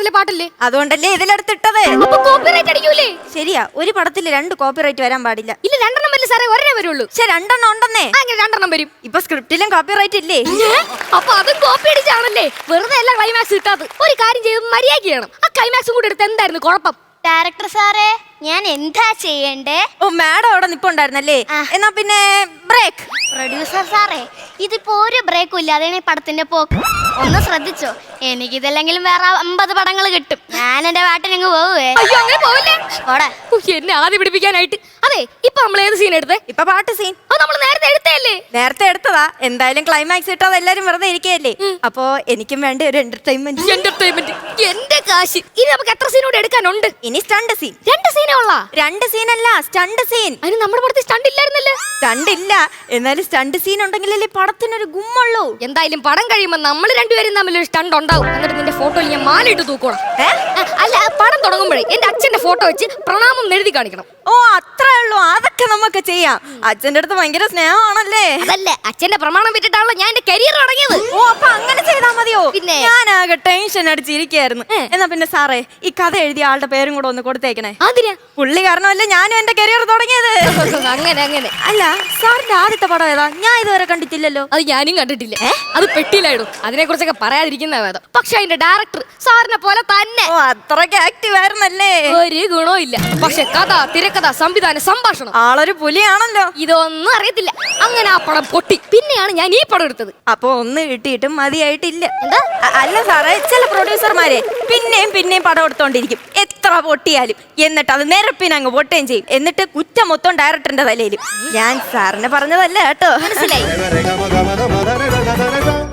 പാട്ടിലെ പാട്ടല്ലേ? അതുകൊണ്ടല്ലേ ഇതിലെടുത്തിട്ടത്. അപ്പൊ കോപ്പിറൈറ്റ് അടിക്കൂലേ? ശരിയാ, ഒരു പടത്തിൽ 2 കോപ്പിറൈറ്റ് വരാൻ പാടില്ല. ഇല്ല, 2 വരില്ല സാറേ, ഒരേ വരുള്ളൂ. പക്ഷെ 2 ഉണ്ടെന്നേ. അങ്ങനെ 2 വരും. ഇപ്പൊ സ്ക്രിപ്റ്റിലും കോപ്പിറൈറ്റ് ഇല്ലേ? അപ്പൊ അതും കോപ്പി അടിച്ചാണല്ലേ? വെറുതെ അല്ല ക്ലൈമാക്സ് കിട്ടാത്തത്. ഒരു കാര്യം ചെയ്ത് മര്യാദ ചെയ്യണം. ആ ക്ലൈമാക്സും കൂടെ എടുത്ത് എന്തായിരുന്നു കുഴപ്പം? ഡയറക്ടർ സാറേ, ഞാൻ എന്താ ചെയ്യണ്ടേ? ഓ, മാഡം അവിടെ നിപ്പുണ്ടായിരുന്നല്ലേ? എന്നാ പിന്നെ ബ്രേക്ക്. പ്രൊഡ്യൂസർ സാറേ, ഇതിപ്പോ ഒരു ബ്രേക്കും ഇല്ലാതെ പടത്തിന്റെ പോക്ക്. ഒന്ന് ശ്രദ്ധിച്ചോ, എനിക്കിതല്ലെങ്കിലും വേറെ 50 പടങ്ങൾ കിട്ടും. ഞാൻ എന്റെ പാട്ടിനങ്ങ് പോവേ. അയ്യോ, അങ്ങനെ പോവല്ലേ? ഓടെ എന്നെ ആദ്യം പിടിപ്പിക്കാനായിട്ട്. അതെ, ഇപ്പൊ നമ്മൾ ഏത് സീൻ എടുത്തേ? ഇപ്പൊ പാട്ട് സീൻ. അത് നമ്മൾ നേരത്തെ എടുത്തല്ലേ? നേരത്തെ എടുത്തതാ. എന്തായാലും ക്ലൈമാക്സ് ഇട്ടാതെ എല്ലാരും വെറുതെ ഇരിക്കുകയല്ലേ. അപ്പൊ എനിക്കും വേണ്ട ഒരു എന്റർടൈൻമെന്റ്. എന്റെ കാശ്. ഇനി നമുക്ക് എത്ര സീനോട് എടുക്കാനുണ്ട്? ഇനി സ്റ്റണ്ട് സീൻ. 2 സീനേ ഉള്ള? 2 സീനല്ല, സ്റ്റണ്ട് സീൻ. അതിന് നമ്മുടെ പടത്തിൽ സ്റ്റണ്ട് ഇല്ലായിരുന്നല്ലേ? സ്റ്റണ്ട് ഇല്ല, എന്നാലും സ്റ്റണ്ട് സീൻ ഉണ്ടെങ്കിലല്ലേ പടത്തിനൊരു ഗുമ്മുള്ളൂ. എന്തായാലും പടം കഴിയുമ്പോ നമ്മൾ രണ്ടുപേരും തമ്മിൽ ഒരു സ്റ്റണ്ട് ഉണ്ടാവും. എന്നിട്ട് നിന്റെ ഫോട്ടോയിൽ ഞാൻ മാലയിട്ട് തൂക്കണം. അല്ല, പടം തുടങ്ങുമ്പോഴേ എന്റെ അച്ഛന്റെ ഫോട്ടോ വെച്ച് പ്രണാമം എഴുതി കാണിക്കണം. ഓ, അത്രേ ഉള്ളൂ. അതൊക്കെ നമുക്ക് ചെയ്യാം. അച്ഛന്റെ അടുത്ത് ഭയങ്കര സ്നേഹമാണല്ലേ? അതല്ല, അച്ഛന്റെ പ്രമാണം വിട്ടിട്ടാണല്ലോ ഞാൻ എന്റെ കരിയർ തുടങ്ങിയത്. ഓ, അപ്പൊ അങ്ങനെ ചെയ്താ മതിയോ? പിന്നെ ഞാനാകെ ടെൻഷൻ അടിച്ചിരിക്കായിരുന്നു. എന്നാ പിന്നെ സാറേ, ഈ കഥ എഴുതിയ ആളുടെ പേരും കൂടെ ഒന്ന് കൊടുത്തേക്കണേ. അതിനാ? പുള്ളി കാരണമല്ലേ ഞാനും എന്റെ കരിയർ തുടങ്ങിയത്. അങ്ങനെ അല്ല, സാറിന്റെ ആദ്യത്തെ പടം ഏതാ? ഞാൻ ഇതുവരെ കണ്ടിട്ടില്ലല്ലോ. അത് ഞാനും കണ്ടിട്ടില്ല. അത് പെട്ടിയിലായിടും. അതിനെ കുറിച്ചൊക്കെ പറയാതിരിക്കുന്ന വേദം. പക്ഷെ അതിന്റെ ഡയറക്ടർ സാറിനെ പോലെ തന്നെ. ഓ, അത്രയ്ക്ക് ആക്റ്റീവ് ആയിരുന്നല്ലേ? ഒരു ഗുണവും ഇല്ല. പക്ഷെ കഥ, തിരക്കഥ, സംവിധാനം, സംഭാഷണം, ആളൊരു പുലിയാണല്ലോ. ഇതൊന്നും അറിയത്തില്ല. അങ്ങനെ ആ പടം പൊട്ടി. പിന്നെയാണ് ഞാൻ ഈ പടം എടുത്തത്. അപ്പൊ ഒന്ന് കിട്ടിയിട്ടും മതിയായിട്ടില്ല. അല്ല സാറേ, ചില പ്രൊഡ്യൂസർമാരെ പിന്നെയും പടം എടുത്തോണ്ടിരിക്കും എത്ര പൊട്ടിയാലും. എന്നിട്ട് അത് നിരപ്പിനങ്ങ് പൊട്ടുകയും ചെയ്യും. എന്നിട്ട് കുറ്റം മൊത്തം ഡയറക്ടറിന്റെ തലയിലും. ഞാൻ സാറിന് പറഞ്ഞതല്ല കേട്ടോ. മനസ്സിലായി?